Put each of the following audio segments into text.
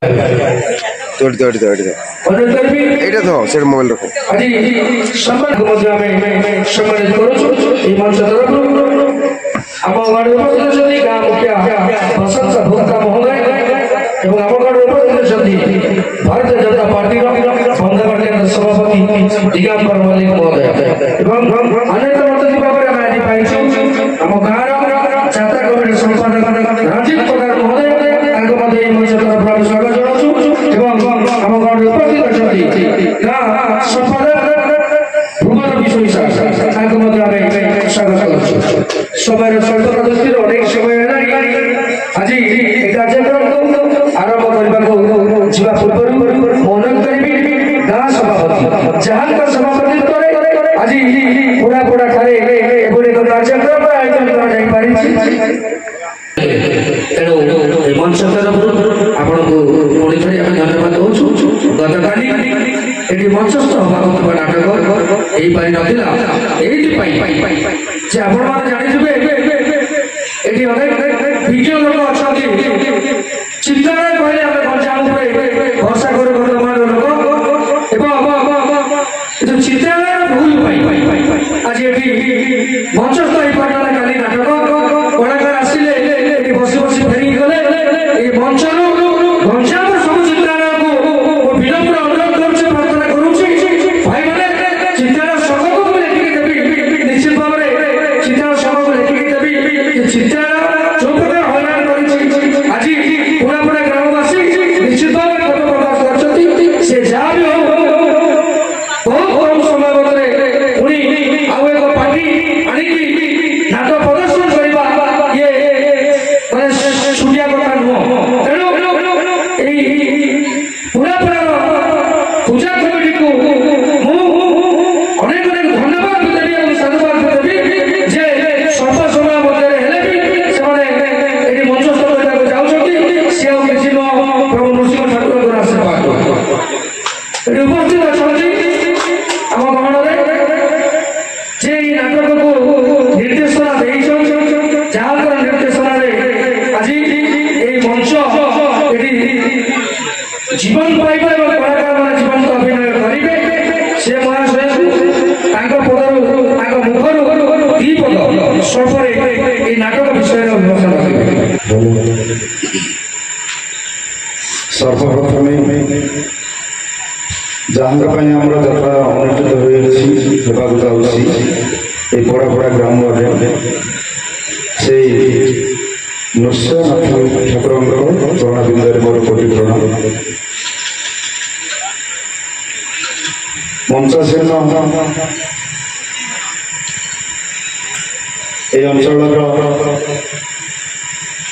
तोड़ दे एटा तो set mobile रखो আজি সম্মান মধ্যে আমি সম্মানিত করছো এই মঞ্চ তরফରୁ ଆମ ଗାଁର ଉପଦେଶନ୍ତି ଗାଁ ମୁଖିଆ ବସନ୍ତ ଭୋକ୍ତା ମହୋଦୟ ଏବଂ ଆମ ଗାଁର ଉପଦେଶନ୍ତି ଭାରତୀୟ ଜନତା ପାର୍ଟିର ବନ୍ଧୁବାନ୍ଧବ କେନ୍ଦ୍ର ସଭାପତି ଦିଗମ୍ବର ମଲ୍ଲିକ ମହୋଦୟ ଏବଂ ଅନେକ ମନ୍ତ୍ରୀ ଭାବରେ ଆମେ ଆଜି ପାଇଛୁ ଆମ ଗାଁର ଯାତ୍ରା କମିଟିର ସମ୍ପାଦକ ରାଜୀବ ପ୍ରଧାନ ମହୋଦୟ ତାଙ୍କ ମଧ୍ୟ ଏହି ମଞ୍ଚ ତରଫରୁ ଆମେ ସ୍ୱାଗତ ଜଣାଉଛୁ ଏବଂ ଆମ ଗାଁର ଉପସ୍ଥିତ ଅଛନ୍ତି ଗାଁ ସମ୍ପାଦକ ভুবন বিশ্ববিদ্যালয় তাকে মধ্যে আমি স্বাগত করছি সবাইয়ের স্বল্পতা দৃষ্টির অনেক সময় হেলানি আজি এই কার্যক্রম আরম্ভ করিବାକୁ ଯିବା ପୂର୍ବରୁ ମନେ କରିବି ଗାଁ ସଭାପତି ଯାହାଙ୍କ ସଭାପତିତ୍ୱରେ ଆଜି ପୋଡ଼ାପୋଡ଼ା ଠାରେ ଏଭଳି ଏକ କାର୍ଯ୍ୟକ୍ରମ ଆୟୋଜନ କରାଯାଇପାରିଛି ତେଣୁ ଏ ମଞ୍ଚ ତରଫରୁ ଆପଣଙ୍କୁ ପୁଣି ଥରେ ଆମେ ଧନ୍ୟବାଦ ଦେଉଛୁ ଗତକାଲି ଏଠି ମଞ୍ଚସ୍ଥ ହେବାକୁ ଥିବା ନାଟକ ହେଇପାରି ନଥିଲା ଏଇଥିପାଇଁ ଯେ ଆପଣମାନେ ଜାଣିଥିବେ ଏଠି ଅନେକ ବିଜ୍ଞ ଲୋକ ଅଛନ୍ତି ଚିନ୍ତାରେ କହିଲେ ଆମେ ଗଞ୍ଜାମ ଉପରେ ଭରସା କରୁ ବର୍ତ୍ତମାନର ଲୋକ ଏବଂ ଚିନ୍ତାର ଭୁଲ ପାଇଁ ଆଜି ଏଠି ମଞ୍ଚସ୍ଥ ହେଇପାରିଲା କାଲି ନାଟକ କଳାକାର ଆସିଲେ ଏଠି ବସି ବସି ଫେରିକି ଗଲେ এই মঞ্চରୁ ଗଞ୍ଜାମର ସବୁ ଚିତ୍ରାଳୟକୁ ବିନମ୍ର ଅନୁରୋଧ କରୁଛି ପ୍ରାର୍ଥନା କରୁଛି ଭାଇମାନେ ଚିତ୍ରାଳୟ ସଂଘକୁ ମୁଁ ଲେଖିକି ଦେବି ନିଶ୍ଚିତ ଭାବରେ ଚିତ୍ରାଳୟ ସଂଘକୁ ଲେଖିକି ଦେବି ଚିତ୍ରାଳୟ ଯୋଉ ପ୍ରକାର ହଇରାଣ କରିଛି ଆଜି ପୁରାପୁରା ଗ୍ରାମବାସୀ ନିଶ୍ଚିତ ଭାବରେ ମତ ପ୍ରକାଶ କରିଛନ୍ତି ସେ ଯାହା ବି ହଉ ବହୁତ କମ ସମୟ ମଧ୍ୟରେ ପୁଣି ଆଉ ଏକ ପାର୍ଟି ଆଣିକି ନାଟ ପ୍ରଦର୍ଶନ କରିବା ଇଏ ମାନେ ଛୁଟିଆ କଥା ନୁହଁ ତେଣୁ এই পুরাপুরা পূজা কমিটিକୁ ମୁଁ ଅନେକ ଅନେକ ଧନ୍ୟବାଦ ଦେବି ଏବଂ ସାଧୁବାଦ ଦେବି ଯେ ସ୍ୱଳ୍ପ ସମୟ ମଧ୍ୟରେ ହେଲେ ବି ସେମାନେ ଏଠି ମଞ୍ଚସ୍ଥ କରିବାକୁ ଯାଉଛନ୍ତି ସେ ଆଉ କିଛି ନୁହଁ ପ୍ରଭୁ ନୃସିଂହ ଠାକୁରଙ୍କର ଆଶୀର୍ବାଦ ଏଠି ଉପସ୍ଥିତ ଅଛନ୍ତି ଆମ ଗହଣରେ ଯେ ଏହି ନାଟକକୁ ନିର୍ଦ୍ଦେଶନା ଦେଇଛନ୍ତି ଯାହାଙ୍କର ନିର୍ଦ୍ଦେଶନାରେ ଆଜି এই মঞ্চ এটি জীবন পাইবে এবং কলাকারମାନେ জীবন্ত অভিনୟ କରିବେ ସେ ମହାଶୟଙ୍କୁ ତାଙ୍କ ପଦରୁ ତାଙ୍କ ମୁଖରୁ ଦି ପଦ ସ୍ୱଳ୍ପରେ এই ନାଟକ ବିଷୟରେ ଅଭିଭାଷଣ କରିବେ ସର୍ବପ୍ରଥମେ ଯାହାଙ୍କ ପାଇଁ ଆମର ଯାତ୍ରା ଅନୁଷ୍ଠିତ ହୋଇଅଛି ହେବାକୁ ଯାଉଛି এই ପୋଡ଼ାପୋଡ଼ା ଗ୍ରାମରେ ସେଇ ନୃସିଂହନାଥ ଠାକୁରଙ୍କ ଚରଣାବିନ୍ଦରେ ମୋର କୋଟି ପ୍ରଣାମ ମଞ୍ଚାସୀନ এই ଅଞ୍ଚଳର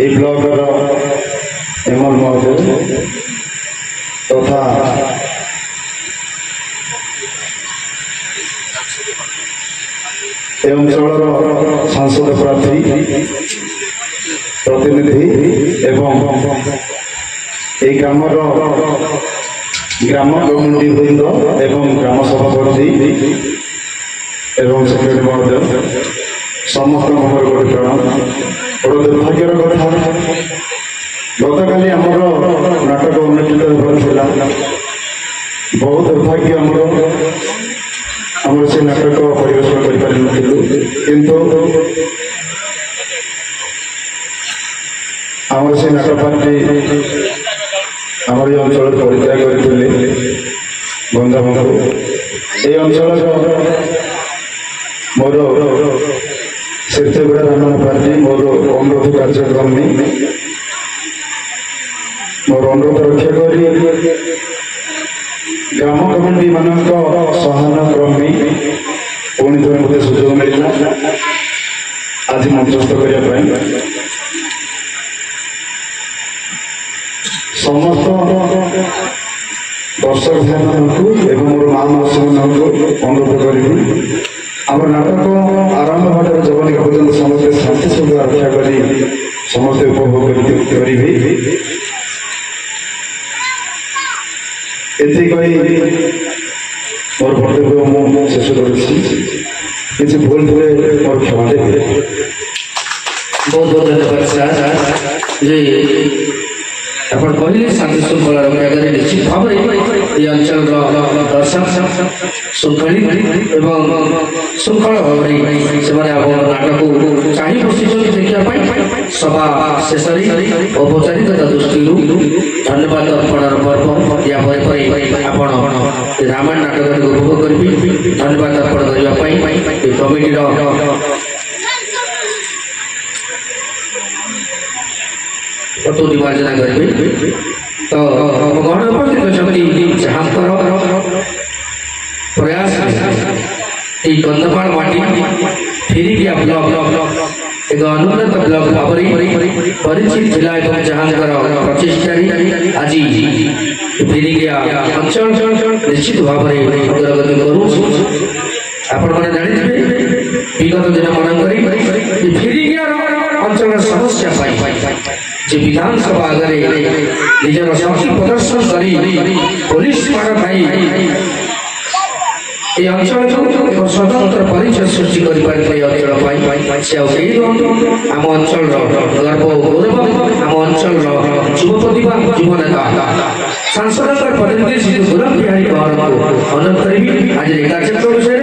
এই ବ୍ଲକର ଏମଏଲ୍ ମହୋଦୟ ତଥା এই ଅଞ୍ଚଳର ସାଂସଦ ପ୍ରାର୍ଥୀ ପ୍ରତିନିଧି ଏବଂ এই ଗ୍ରାମର ଗ୍ରାମ କମିଟି ବୃନ୍ଦ ଏବଂ ଗ୍ରାମ ସଭାପତି ଏବଂ ସେକ୍ରେଟାରୀ ମହୋଦୟ ସମସ୍ତଙ୍କ ମୋର ଗୋଟେ ପ୍ରଣାମ ବଡ଼ ଦୁର୍ଭାଗ୍ୟର କଥା ଗତକାଲି ଆମର ନାଟକ ଅନୁଷ୍ଠିତ ହେବାର ଥିଲା ବହୁତ ଦୁର୍ଭାଗ୍ୟ ଆମର ସେ ନାଟକ ପରିବେଷଣ କରିପାରିନଥିଲୁ କିନ୍ତୁ ଆମର ସେ ନାଟକ ପାର୍ଟି ଆମର ଏ ଅଞ୍ଚଳରେ ପରିତ୍ୟାଗ କରିଥିଲେ ଗଞ୍ଜାମକୁ এই ଅଞ୍ଚଳର ମୋର ଶୀର୍ଷଗୁଡ଼ା ରମଣ ପାର୍ଟି ମୋର ଅନୁରୋଧ କାର୍ଯ୍ୟକ୍ରମୀ ମୋର ଅନୁରୋଧ ରକ୍ଷା କରି ଗ୍ରାମ କମିଟିମାନଙ୍କ ସହାନ କ୍ରମେ ପୁଣି ଥରେ ମୋତେ ସୁଯୋଗ ମିଳିଲା ଆଜି ମଞ୍ଚସ୍ଥ କରିବା ପାଇଁ ସମସ୍ତ ଦର୍ଶକ ଭାଇମାନଙ୍କୁ ଏବଂ ମୋର ମା ମାଉସୀମାନଙ୍କୁ ଅନୁରୋଧ କରିବି ଆମର ନାଟକ ଆରମ୍ଭ ଘଟରେ ଜବନିକା ପର୍ଯ୍ୟନ୍ତ ସମସ୍ତେ ଶାନ୍ତି ଶୃଙ୍ଖଳା ରକ୍ଷା କରି ସମସ୍ତେ ଉପଭୋଗ କରିବେ ଏତିକି କହି ମୋର ବକ୍ତବ୍ୟ ମୁଁ ଶେଷ କରୁଛି କିଛି ଭୁଲ ଥିଲେ ମୋର କ୍ଷମା ଦେବେ ବହୁତ ବହୁତ ଧନ୍ୟବାଦ ସାର୍ ଯେ ଆପଣ କହିଲେ ଶାନ୍ତି ଶୃଙ୍ଖଳା ରକ୍ଷା କରି ନିଶ୍ଚିତ ଭାବରେ এই ଅଞ୍ଚଳର ଦର୍ଶକ ଶୃଙ୍ଖଳୀ ଏବଂ ଶୃଙ୍ଖଳ ଭାବରେ ସେମାନେ ଆମ ନାଟକୁ ଚାହିଁ ବସିଛନ୍ତି ଦେଖିବା ପାଇଁ ସଭା ଶେଷରେ ଔପଚାରିକତା ଦୃଷ୍ଟିରୁ ଧନ୍ୟବାଦ ଅର୍ପଣର ପର୍ବ ଏହା ପରେ ଆପଣ ରାମାୟଣ ନାଟକଟିକୁ ଉପଭୋଗ କରିବେ ଧନ୍ୟବାଦ ଅର୍ପଣ କରିବା ପାଇଁ ଏ କମିଟିର ଫଟୋ ନିର୍ବାଚନା କରିବେ ତ ଗଣପତି ଅଛନ୍ତି ଯାହାଙ୍କର ପ୍ରୟାସ এই কন্দমাল মাটি ফেরিকিয়া ব্লক ଏକ ଅନୁନ୍ନତ ବ୍ଲକ ଭାବରେ ପରିଚିତ ଥିଲା ଏବଂ ଯାହାଙ୍କର ପ୍ରଚେଷ୍ଟାରେ ଆଜି ଫେରିକିଆ ଅଞ୍ଚଳ ନିଶ୍ଚିତ ଭାବରେ ଅଗ୍ରଗତି କରୁଛି ଆପଣମାନେ ଜାଣିଥିବେ ବିଗତ ଦିନ ମାନଙ୍କରେ ଫେରିକିଆର ଅଞ୍ଚଳର ସମସ୍ୟା ପାଇଁ যে বিধানসভা আগে নিজের শক্তি প্রদর্শন করে পুলিশ মাড় খাই এই অঞ্চলকে এক স্বতন্ত্র পরিচয় সৃষ্টি করিপারে এই অঞ্চল পাই সে আম অঞ্চলর গর্ব গৌরব আম অঞ্চলর যুব প্রতিভা যুব নেতা সাংসদর প্রতিনিধি শ্রী গুলাম বিহারী কৌরকে অনুরোধ করিবি আজ এই কার্যক্রম বিষয়ে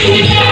Thank you.